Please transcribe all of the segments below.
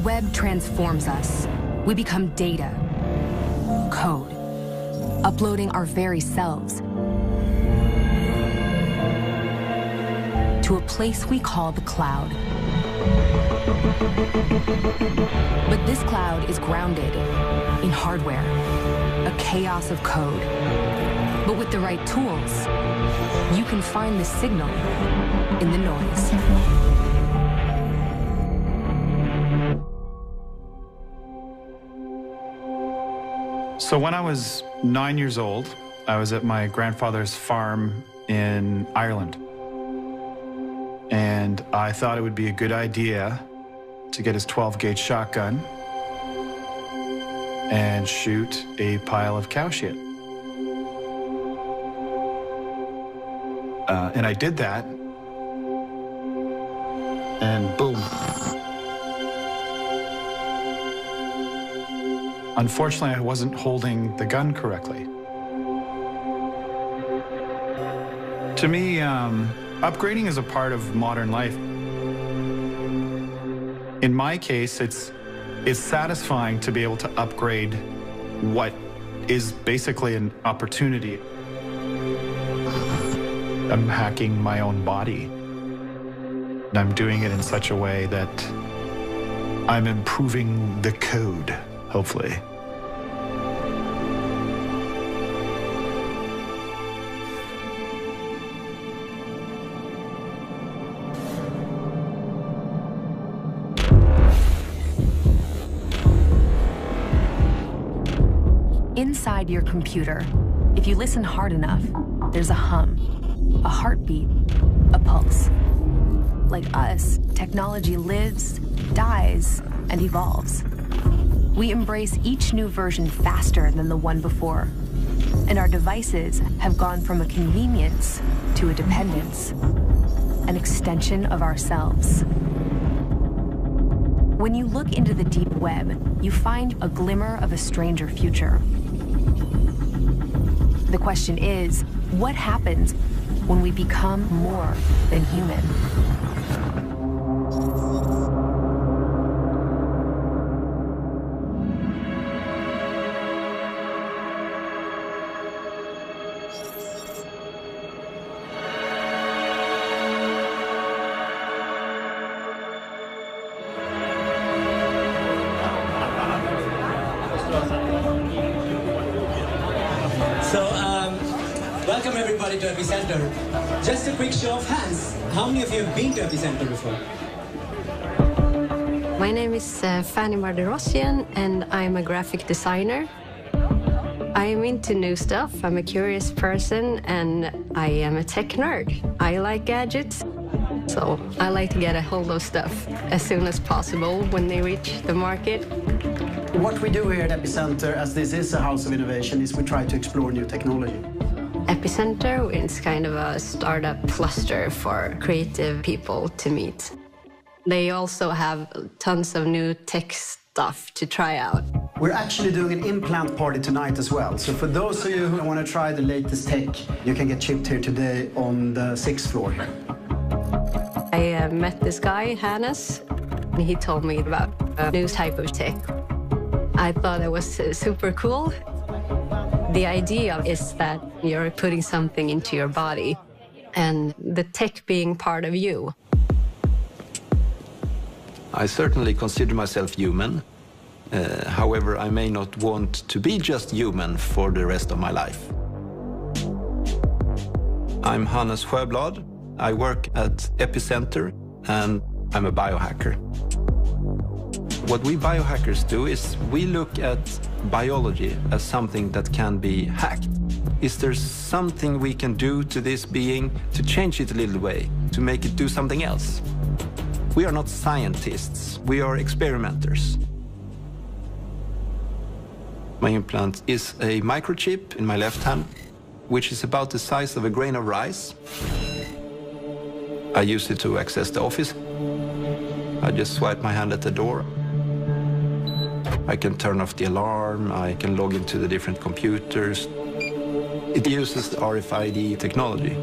web transforms us. We become data, code, uploading our very selves to a place we call the cloud. But this cloud is grounded in hardware, a chaos of code. But with the right tools, you can find the signal in the noise. So when I was 9 years old, I was at my grandfather's farm in Ireland. And I thought it would be a good idea to get his 12-gauge shotgun and shoot a pile of cow shit. And I did that, and boom. Unfortunately, I wasn't holding the gun correctly. To me, upgrading is a part of modern life. In my case, it's satisfying to be able to upgrade what is basically an opportunity. I'm hacking my own body. And I'm doing it in such a way that I'm improving the code, hopefully. Inside your computer, if you listen hard enough, there's a hum, a heartbeat, a pulse. Like us, technology lives, dies, and evolves. We embrace each new version faster than the one before, and our devices have gone from a convenience to a dependence, an extension of ourselves. When you look into the deep web, you find a glimmer of a stranger future. The question is, what happens when we become more than human? Welcome everybody to Epicenter. Just a quick show of hands. How many of you have been to Epicenter before? My name is Fanny Marderosian and I'm a graphic designer. I am into new stuff. I'm a curious person and I am a tech nerd. I like gadgets, so I like to get a hold of stuff as soon as possible when they reach the market. What we do here at Epicenter, as this is a house of innovation, is we try to explore new technology. Epicenter is kind of a startup cluster for creative people to meet. They also have tons of new tech stuff to try out. We're actually doing an implant party tonight as well. So for those of you who want to try the latest tech, you can get chipped here today on the 6th floor here. I met this guy, Hannes, and he told me about a new type of tech. I thought it was super cool. The idea is that you're putting something into your body and the tech being part of you. I certainly consider myself human. However, I may not want to be just human for the rest of my life. I'm Hannes Sjöblad. I work at Epicenter and I'm a biohacker. What we biohackers do is we look at biology as something that can be hacked. Is there something we can do to this being to change it a little way, to make it do something else? We are not scientists, we are experimenters. My implant is a microchip in my left hand, which is about the size of a grain of rice. I use it to access the office. I just swipe my hand at the door. I can turn off the alarm, I can log into the different computers. It uses RFID technology.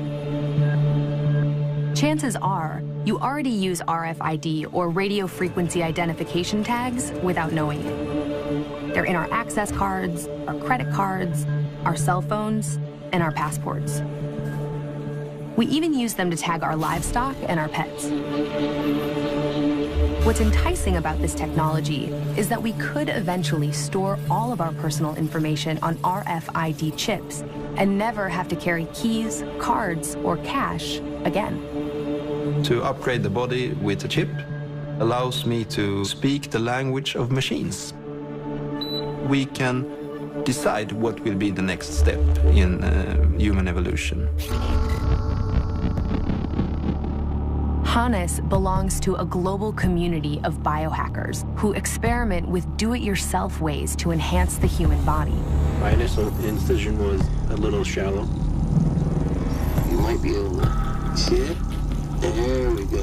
Chances are You already use RFID, or radio frequency identification tags, without knowing it. They're in our access cards, our credit cards, our cell phones, and our passports. We even use them to tag our livestock and our pets. What's enticing about this technology is that we could eventually store all of our personal information on RFID chips and never have to carry keys, cards, or cash again. To upgrade the body with a chip allows me to speak the language of machines. We can decide what will be the next step in human evolution. Hannes belongs to a global community of biohackers who experiment with do-it-yourself ways to enhance the human body. My initial incision was a little shallow. You might be able to see it. There we go.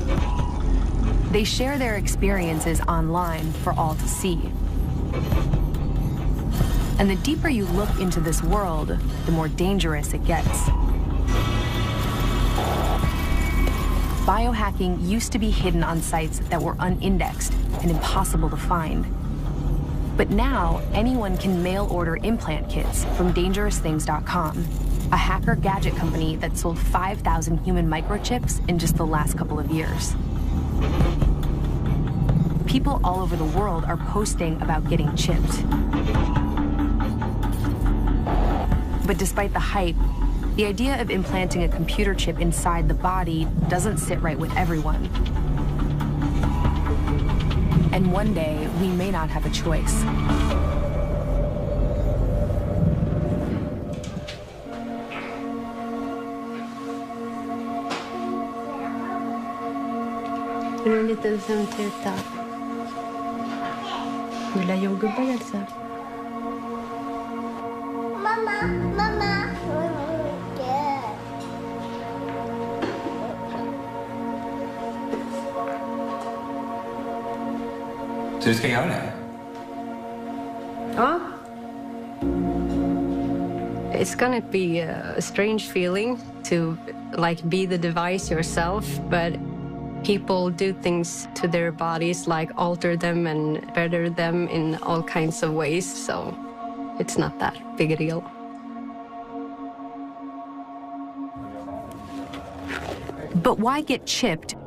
They share their experiences online for all to see. And the deeper you look into this world, the more dangerous it gets. Biohacking used to be hidden on sites that were unindexed and impossible to find. But now, anyone can mail order implant kits from dangerousthings.com, a hacker gadget company that sold 5,000 human microchips in just the last couple of years. People all over the world are posting about getting chipped. But despite the hype, the idea of implanting a computer chip inside the body doesn't sit right with everyone. And one day, we may not have a choice. Är du en liten sömntuta? Vill du ha jordgubbar, Elsa? Mamma, mamma. Så du ska göra det? Ja. It's gonna be a strange feeling to be the device yourself, but people do things to their bodies, like alter them and better them in all kinds of ways, so it's not that big a deal. But why get chipped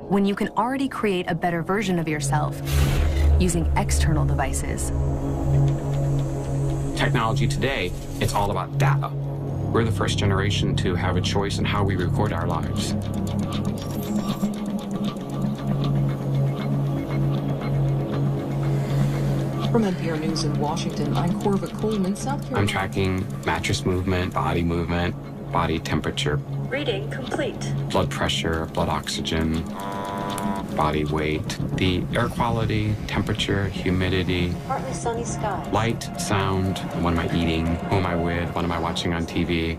when you can already create a better version of yourself using external devices? Technology today, it's all about data. We're the first generation to have a choice in how we record our lives. From NPR News in Washington, I'm Corva Coleman, South Carolina. I'm tracking mattress movement, body temperature. Reading complete. Blood pressure, blood oxygen, body weight, the air quality, temperature, humidity. Partly sunny skies. Light, sound, what am I eating, who am I with, what am I watching on TV.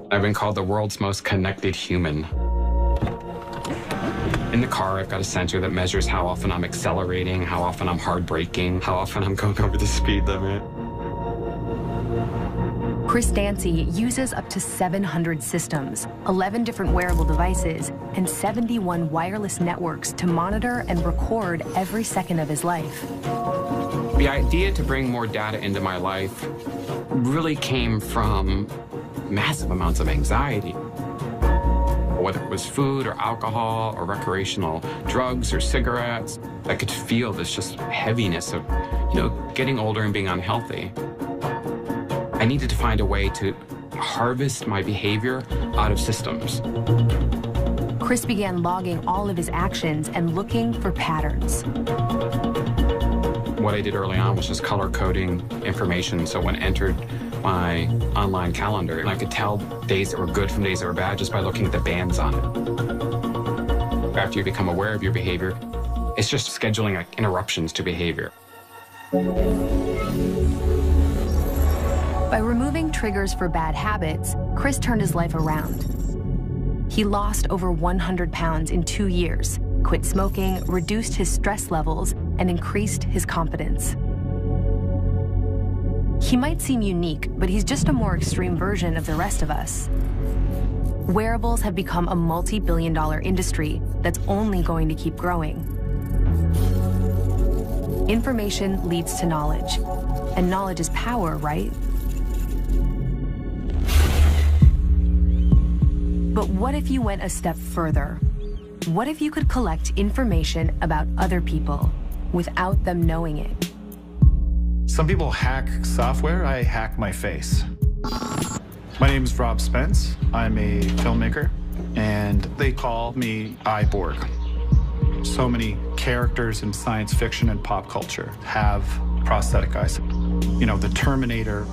I've been called the world's most connected human. In the car, I've got a sensor that measures how often I'm accelerating, how often I'm hard braking, how often I'm going over the speed limit. Chris Dancy uses up to 700 systems, 11 different wearable devices, and 71 wireless networks to monitor and record every second of his life. The idea to bring more data into my life really came from massive amounts of anxiety. Whether it was food or alcohol or recreational drugs or cigarettes, I could feel this just heaviness of, getting older and being unhealthy. I needed to find a way to harvest my behavior out of systems. Chris began logging all of his actions and looking for patterns. What I did early on was just color coding information, so when I entered my online calendar, I could tell days that were good from days that were bad just by looking at the bands on it. After you become aware of your behavior, it's just scheduling interruptions to behavior. By removing triggers for bad habits, Chris turned his life around. He lost over 100 pounds in 2 years, quit smoking, reduced his stress levels, and increased his confidence. He might seem unique, but he's just a more extreme version of the rest of us. Wearables have become a multi-billion-dollar industry that's only going to keep growing. Information leads to knowledge, and knowledge is power, right? But what if you went a step further? What if you could collect information about other people without them knowing it? Some people hack software. I hack my face. My name is Rob Spence. I'm a filmmaker, and they call me iBorg. So many characters in science fiction and pop culture have prosthetic eyes. You know, the Terminator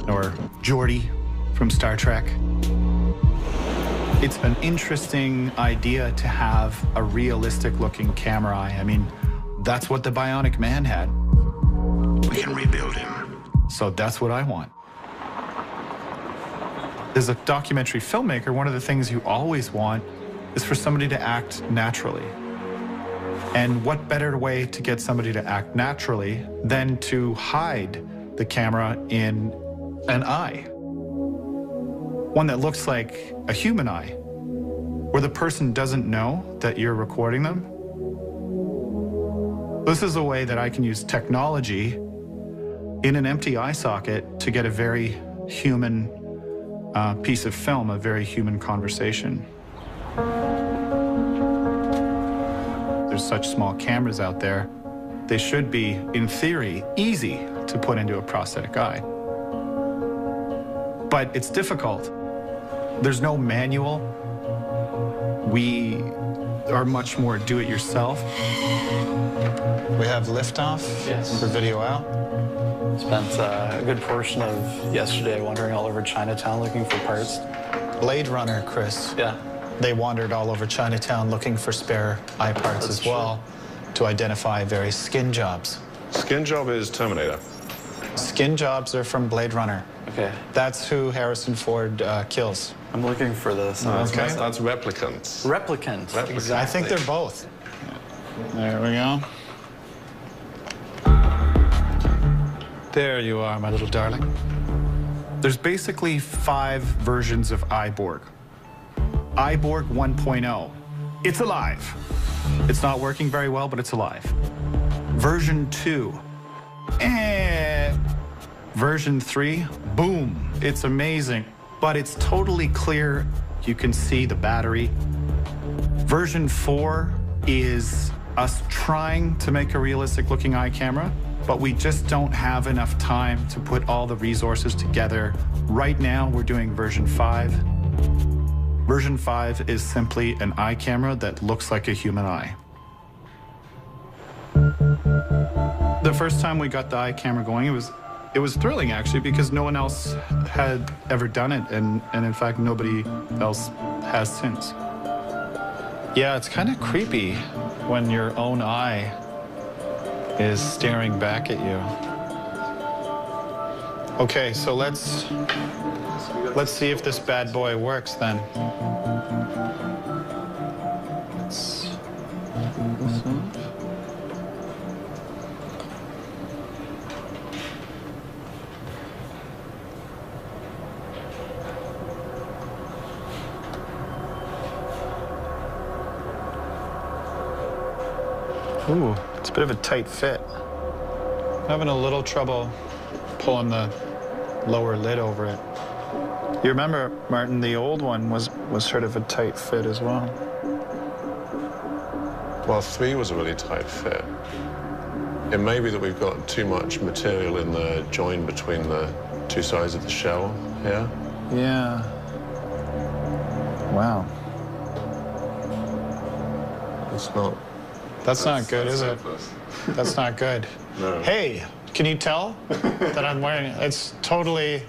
or Geordi from Star Trek. It's an interesting idea to have a realistic-looking camera eye. I mean, that's what the Bionic Man had. We can rebuild him. So that's what I want. As a documentary filmmaker, one of the things you always want is for somebody to act naturally. And what better way to get somebody to act naturally than to hide the camera in an eye? One that looks like a human eye, where the person doesn't know that you're recording them. This is a way that I can use technology in an empty eye socket to get a very human piece of film, a very human conversation. There's such small cameras out there. They should be, in theory, easy to put into a prosthetic eye. But it's difficult. There's no manual. We are much more do-it-yourself. We have liftoff for video out. Spent a good portion of yesterday wandering all over Chinatown looking for parts. Blade Runner, Chris. Yeah. They wandered all over Chinatown looking for spare eye parts as well to identify various skin jobs. Skin job is Terminator. Skin jobs are from Blade Runner. Okay. That's who Harrison Ford kills. I'm looking for this. Okay. That's replicants. Replicant. Replicant. I think they're both. There we go. There you are, my little darling. There's basically 5 versions of iBorg. iBorg 1.0. It's alive. It's not working very well, but it's alive. Version 2. Version 3. Boom. It's amazing, but it's totally clear. You can see the battery. Version 4 is us trying to make a realistic looking eye camera, but we just don't have enough time to put all the resources together. Right now, we're doing version 5. Version 5 is simply an eye camera that looks like a human eye. The first time we got the eye camera going, it was thrilling, actually, because no one else had ever done it, and in fact, nobody else has since. Yeah, it's kind of creepy when your own eye is staring back at you. Okay, so let's see if this bad boy works then. Let's open this up. Ooh, it's a bit of a tight fit. I'm having a little trouble pulling the lower lid over it. You remember, Martin, the old one was sort of a tight fit as well. Well, 3 was a really tight fit. It may be that we've got too much material in the join between the 2 sides of the shell here. Yeah. Wow. It's not... That's not good, is it? That's not good. No. Hey, can you tell that I'm wearing it? It's totally,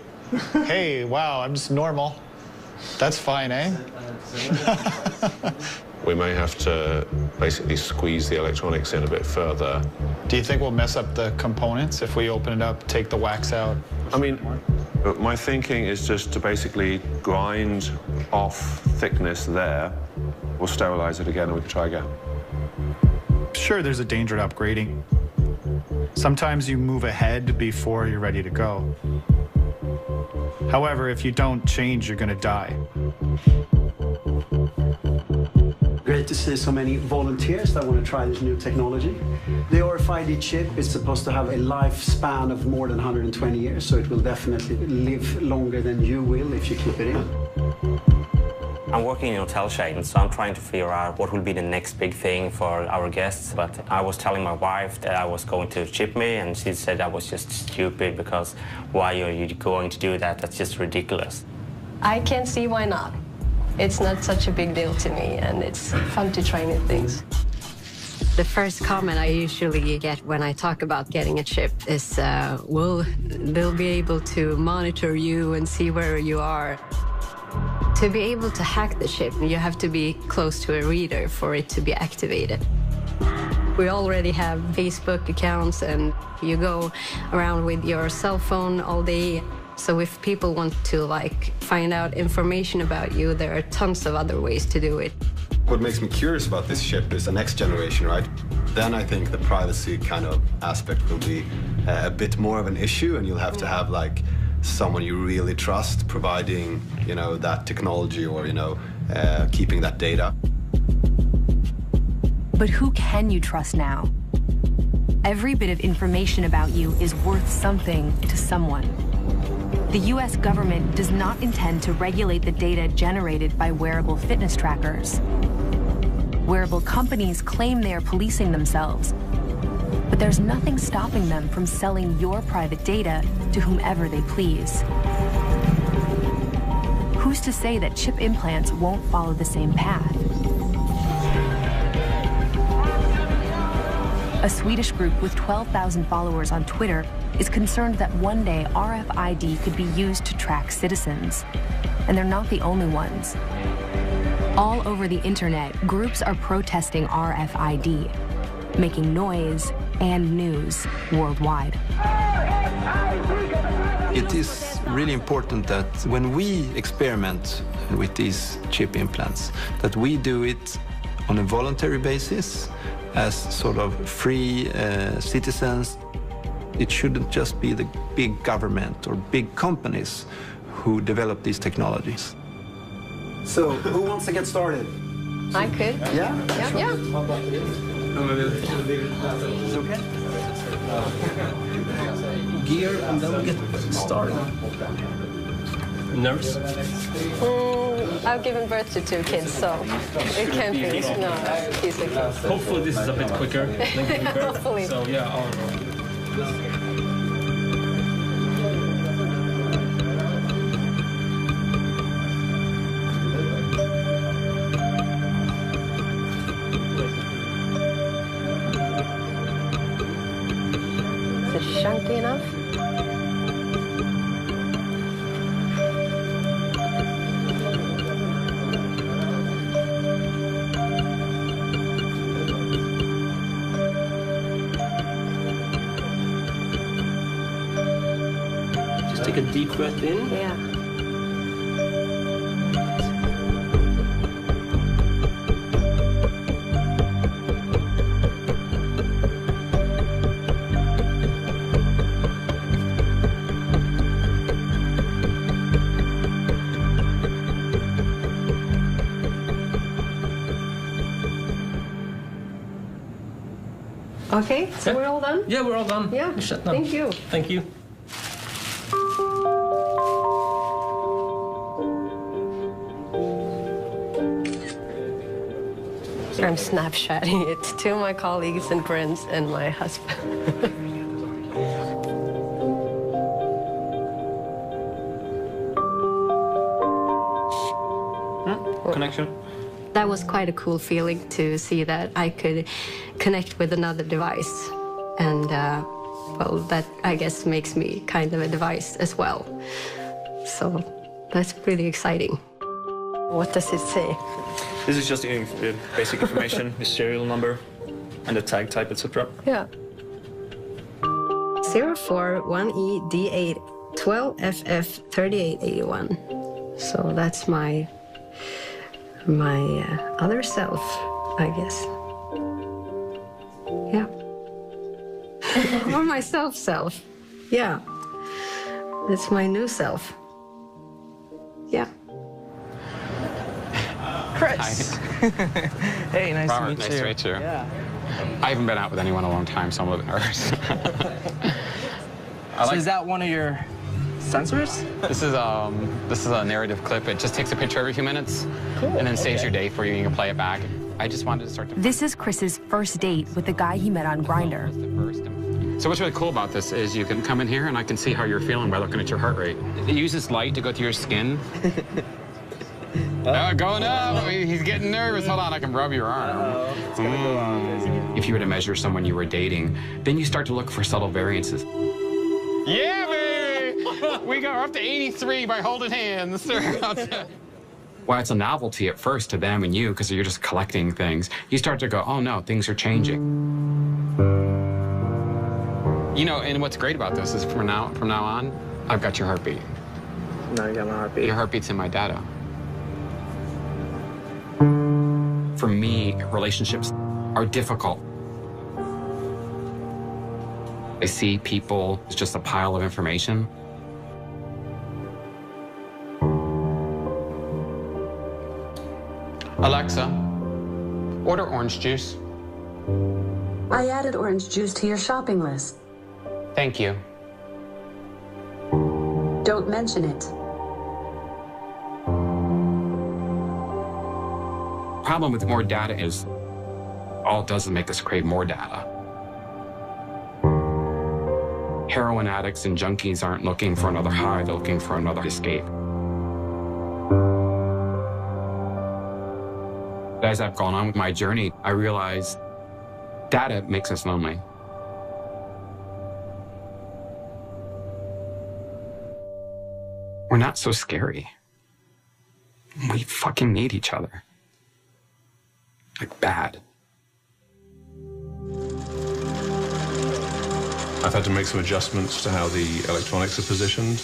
hey, wow, I'm just normal. That's fine, eh? We may have to basically squeeze the electronics in a bit further. Do you think we'll mess up the components if we open it up, take the wax out? I mean, my thinking is just to basically grind off thickness there. We'll sterilize it again and we can try again. Sure, there's a danger to upgrading. Sometimes you move ahead before you're ready to go. However, if you don't change, you're going to die. Great to see so many volunteers that want to try this new technology. The RFID chip is supposed to have a lifespan of more than 120 years, so it will definitely live longer than you will if you keep it in. I'm working in a hotel chain, so I'm trying to figure out what will be the next big thing for our guests. But I was telling my wife that I was going to chip me, and she said that was just stupid because why are you going to do that? That's just ridiculous. I can't see why not. It's not such a big deal to me, and it's fun to try new things. The first comment I usually get when I talk about getting a chip is, well, they'll be able to monitor you and see where you are. To be able to hack the chip, you have to be close to a reader for it to be activated. We already have Facebook accounts, and you go around with your cell phone all day. So if people want to find out information about you, there are tons of other ways to do it. What makes me curious about this chip is the next generation, right? Then I think the privacy kind of aspect will be a bit more of an issue, and you'll have to have someone you really trust providing, that technology or, keeping that data. But who can you trust now? Every bit of information about you is worth something to someone. The US government does not intend to regulate the data generated by wearable fitness trackers. Wearable companies claim they are policing themselves, but there's nothing stopping them from selling your private data to whomever they please. Who's to say that chip implants won't follow the same path? A Swedish group with 12,000 followers on Twitter is concerned that one day RFID could be used to track citizens. And they're not the only ones. All over the internet, groups are protesting RFID, making noise and news worldwide. It is really important that when we experiment with these chip implants, that we do it on a voluntary basis as sort of free citizens. It shouldn't just be the big government or big companies who develop these technologies. So, who wants to get started? I could. Yeah? Yeah. It's okay? Gear, and then we'll get started. Nervous? I've given birth to 2 kids, so it can't be. No, he's okay. Hopefully this is a bit quicker than giving birth. Hopefully. So yeah, I'll Is it chunky enough? just take a deep breath in. Yeah. Okay, so we're all done? Yeah, we're all done. Yeah, thank you. Thank you. I'm Snapchatting it to my colleagues and friends and my husband. Connection. That was quite a cool feeling to see that I could connect with another device. And, well, that, I guess, makes me kind of a device as well. So that's pretty exciting. What does it say? This is just the basic information, the serial number, and the tag type, etc. Yeah. 041ED812FF3881. So that's my other self, I guess. Yeah. Or my self. Yeah. It's my new self. Yeah. Chris. Hey, nice Robert, to meet you. nice to meet you. Yeah. I haven't been out with anyone in a long time, so I'm a little nervous. So is that one of your sensors? This is a narrative clip. It just takes a picture every few minutes, and then saves your day for you. You can play it back. I just wanted to start. This is Chris's first date with the guy he met on Grindr. So what's really cool about this is you can come in here and I can see how you're feeling by looking at your heart rate. It uses light to go through your skin. Going up. He's getting nervous. Hold on, I can rub your arm. If you were to measure someone you were dating, then you start to look for subtle variances. Yeah, baby! We go up to 83 by holding hands. Well, it's a novelty at first to them and you because you're just collecting things. You start to go, oh no, things are changing. You know, and what's great about this is from now on, I've got your heartbeat. Now you got my heartbeat. Your heartbeat's in my data. For me, relationships are difficult. I see people as just a pile of information. Alexa, order orange juice. I added orange juice to your shopping list. Thank you. Don't mention it. Problem with more data is all it does is make us crave more data. Heroin addicts and junkies aren't looking for another high, they're looking for another escape. As I've gone on with my journey, I realized data makes us lonely. We're not so scary. We fucking need each other. Like bad. I've had to make some adjustments to how the electronics are positioned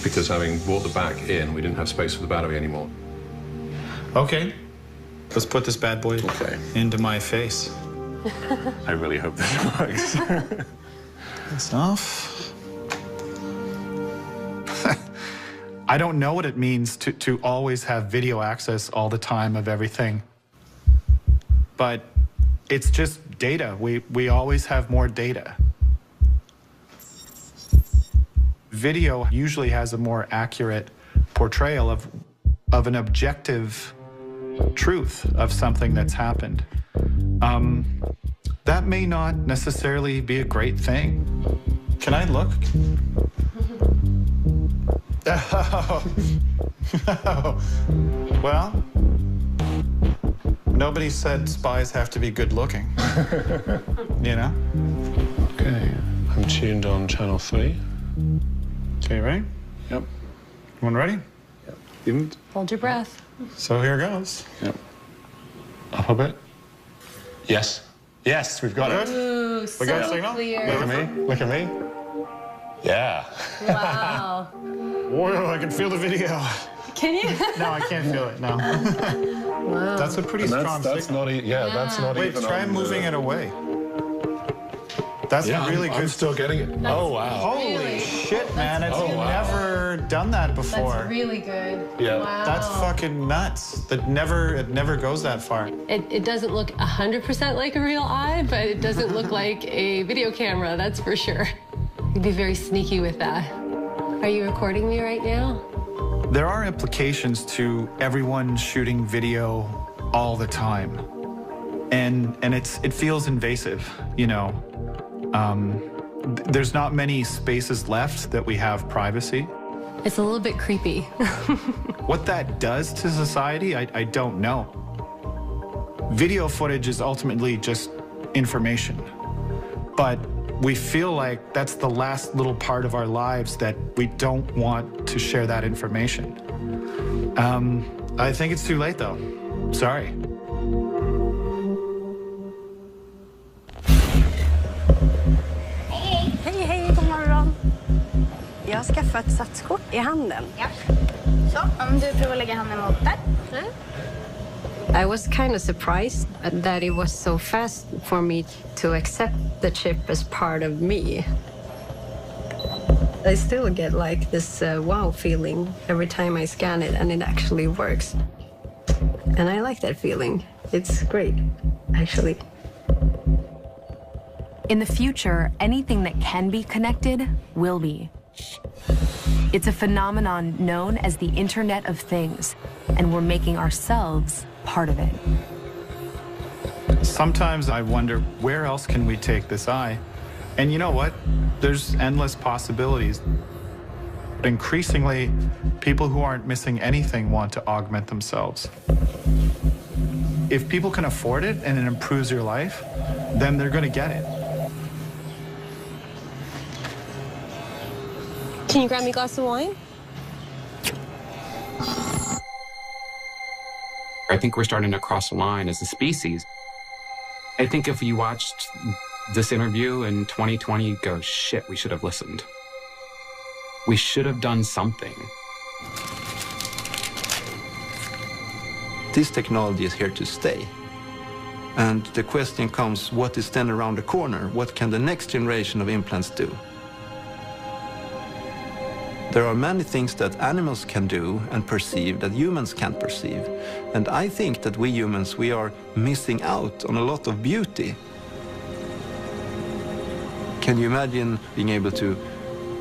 because having brought the back in, we didn't have space for the battery anymore. Okay, let's put this bad boy into my face. I really hope this works. It's off. I don't know what it means to always have video access all the time of everything. But it's just data. We always have more data. Video usually has a more accurate portrayal of an objective truth of something that's happened. That may not necessarily be a great thing. Can I look? Well, nobody said spies have to be good looking. You know? Okay, I'm tuned on channel 3. Okay, ready? Yep. Everyone ready? Yep. Hold your breath. So here goes. Yep. Up a bit. Yes. Yes, we've got it. Ooh, We got a so signal? clear. Look at me. Look at me. Yeah. Wow. Whoa, I can feel the video. Can you? No, I can't feel it, no. Wow. That's a pretty And strong that's signal. not that's not Wait, even try on moving the... it away. That's really good. I'm still getting it. Oh, wow. Holy shit, man. It's really never done that before. That's really good. Yeah. Wow. That's fucking nuts. It never goes that far. It doesn't look 100% like a real eye, but it doesn't look like a video camera, that's for sure. You'd be very sneaky with that. Are you recording me right now? There are implications to everyone shooting video all the time. And it feels invasive, you know. There's not many spaces left that we have privacy. It's a little bit creepy. What that does to society, I don't know. Video footage is ultimately just information. But we feel like that's the last little part of our lives that we don't want to share that information. I think it's too late, though. Sorry. Hej, hej, god morgon. Jag har skaffat ett satskort i handen. Ja. Så, om du provar lägga handen mot där. I was kind of surprised that it was so fast for me to accept the chip as part of me. I still get like this wow feeling every time I scan it and it actually works. And I like that feeling. It's great, actually. In the future, anything that can be connected will be. It's a phenomenon known as the Internet of Things, and we're making ourselves part of it. Sometimes I wonder, where else can we take this eye? And you know what? There's endless possibilities. But increasingly, people who aren't missing anything want to augment themselves. If people can afford it and it improves your life, then they're going to get it. Can you grab me a glass of wine? I think we're starting to cross a line as a species. I think if you watched this interview in 2020, you'd go, shit, we should have listened. We should have done something. This technology is here to stay. And the question comes, what is then around the corner? What can the next generation of implants do? There are many things that animals can do and perceive that humans can't perceive. And I think that we humans, we are missing out on a lot of beauty. Can you imagine being able to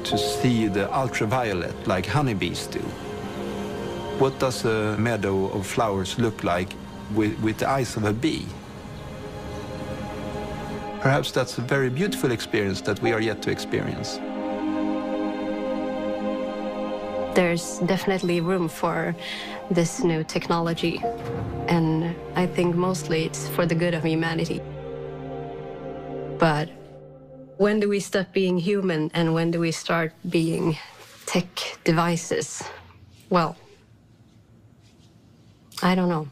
see the ultraviolet like honeybees do? What does a meadow of flowers look like with the eyes of a bee? Perhaps that's a very beautiful experience that we are yet to experience. There's definitely room for this new technology, and I think mostly it's for the good of humanity. But when do we stop being human and when do we start being tech devices? Well, I don't know.